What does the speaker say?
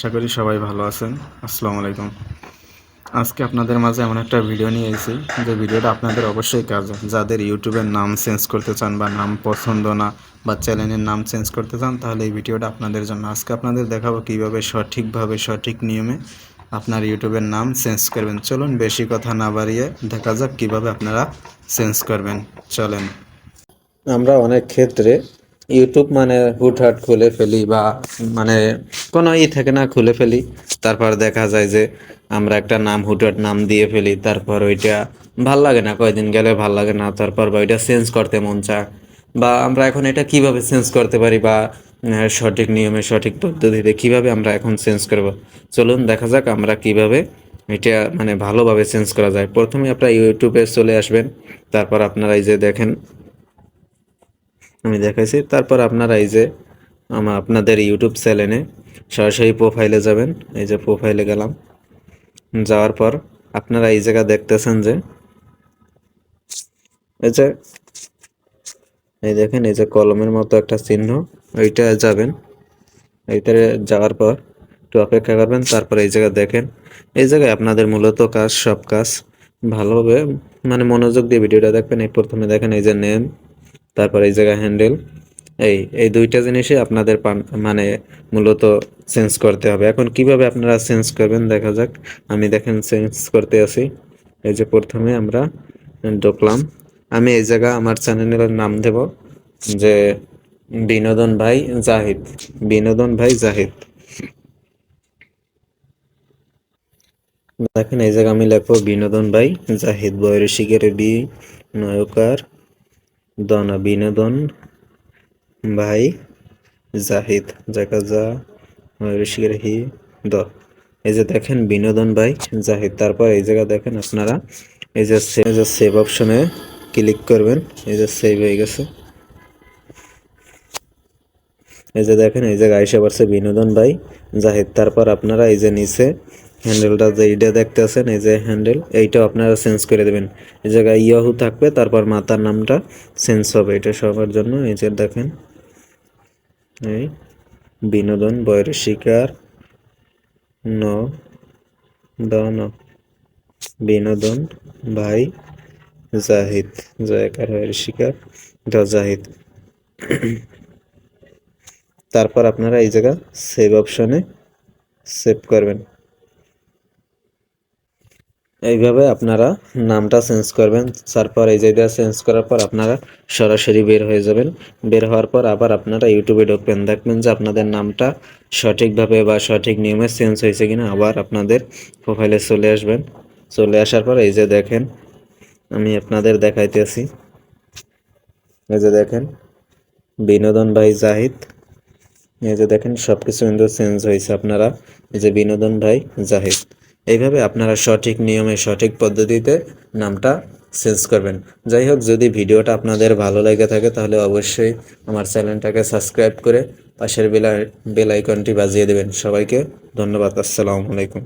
আশা করি সবাই ভালো আছেন। আসসালামু আলাইকুম। আজকে আপনাদের মাঝে এমন একটা ভিডিও নিয়ে এসেছি যে ভিডিওটা আপনাদের অবশ্যই কাজে, যাদের ইউটিউবের নাম চেঞ্জ করতে চান বা নাম পছন্দ না বা চ্যানেলের নাম চেঞ্জ করতে চান, তাহলে এই ভিডিওটা আপনাদের জন্য। আজকে আপনাদের দেখাবো কীভাবে সঠিকভাবে সঠিক নিয়মে আপনার ইউটিউবের নাম চেঞ্জ করবেন। চলুন বেশি কথা না বাড়িয়ে দেখা যাক কীভাবে আপনারা চেঞ্জ করবেন। চলেন। আমরা অনেক ক্ষেত্রে ইউটিউব হুটহাট খুলে ফেলি বা কোনো থাকে না, খুলে ফেলি। তারপর দেখা যায় যে আমরা একটা নাম হুটহাট নাম দিয়ে ফেলি, তারপর ওইটা ভাল লাগে না, কয়দিন গেলে ভাল লাগে না, তারপর বা ওইটা চেঞ্জ করতে মন চায়। বা আমরা এখন এটা কিভাবে চেঞ্জ করতে পারি বা সঠিক নিয়মে সঠিক পদ্ধতিতে কিভাবে আমরা এখন চেঞ্জ করব, চলুন দেখা যাক আমরা কিভাবে এটা ভালোভাবে চেঞ্জ করা যায়। প্রথমে আপনারা ইউটিউবে চলে আসবেন, তারপর আপনারা এই যে দেখেন আমি দেখাইছি। তারপর আপনারা এই যে আপনাদের ইউটিউব চ্যানেলে সরাসরি প্রোফাইলে যাবেন। এই যে প্রোফাইলে গেলাম, যাওয়ার পর আপনারা এই জায়গা দেখতেছেন যে এই যে এই দেখেন এই যে কলমের মতো একটা চিহ্ন, ওইটা যাবেন। এইটারে যাওয়ার পর একটু অপেক্ষা করবেন। তারপর এই জায়গা দেখেন, এই জায়গায় আপনাদের মূলত কাজ, সব কাজ ভালোভাবে মনোযোগ দিয়ে ভিডিওটা দেখবেন। এই প্রথমে দেখেন এই যে নেম, তারপর এই জায়গায় হ্যান্ডেল, এই দুইটা জিনিসই আপনাদের মূলত চেঞ্জ করতে হবে। এখন কিভাবে আপনারা চেঞ্জ করবেন দেখা যাক। আমি দেখেন চেঞ্জ করতে আছি। এই যে প্রথমে আমরা ঢুকলাম। আমি এই জায়গা আমার চ্যানেলের নাম দেব যে বিনোদন ভাই জাহিদ, বিনোদন ভাই জাহিদ। দেখেন এই জায়গা আমি লিখবো বিনোদন ভাই জাহিদ, বয়রসিকের বি, নয়কার দনা, বিনোদন ভাই জাহিদ, জায়গা যা, ঋষিকের হি দ। এই যে দেখেন বিনোদন ভাই জাহিদ। তারপর এই জায়গা দেখেন আপনারা এই যে সেভ অপশনে ক্লিক করবেন। এই যে সেভ হয়ে গেছে। এই যে দেখেন এই জায়গায় আইসা পড়ছে বিনোদন ভাই জাহিদ। তারপর আপনারা এই যে নিচে হ্যান্ডেলটা যে এইটা দেখতে আছেন, এই যে হ্যান্ডেল, এইটাও আপনারা চেঞ্জ করে দেবেন। এই জায়গায় ইয়াহু থাকবে, তারপর মাতার নামটা চেঞ্জ হবে। এটা সবার জন্য এই যে দেখেন এই বিনোদন বয়রসিকার ন দন, বিনোদন ভাই জাহিদ, জয়কার বয়রসিকার দ জাহিদ। তারপর আপনারা এই জায়গা সেভ অপশনে সেভ করবেন। এইভাবে আপনারা নামটা চেঞ্জ করবেন। তারপর এই জায়গা চেঞ্জ করার পর আপনারা সরাসরি বের হয়ে যাবেন। বের হওয়ার পর আবার আপনারা ইউটিউবে ঢুকবেন, দেখবেন যে আপনাদের নামটা সঠিকভাবে বা সঠিক নিয়মে চেঞ্জ হয়েছে কিনা। আবার আপনাদের প্রোফাইলে চলে আসবেন। চলে আসার পর এই যে দেখেন আমি আপনাদের দেখাইতেছি, এই যে দেখেন বিনোদন ভাই জাহিদ। এই যে দেখেন সবকিছু কিন্তু চেঞ্জ হয়েছে। আপনারা এই যে বিনোদন ভাই জাহিদ, এইভাবে আপনারা সঠিক নিয়মে সঠিক পদ্ধতিতে নামটা চেঞ্জ করবেন। যাই হোক, যদি ভিডিওটা আপনাদের ভালো লেগে থাকে তাহলে অবশ্যই আমার চ্যানেলটাকে সাবস্ক্রাইব করে পাশের বেল আইকনটি বাজিয়ে দেবেন। সবাইকে ধন্যবাদ। আসসালামু আলাইকুম।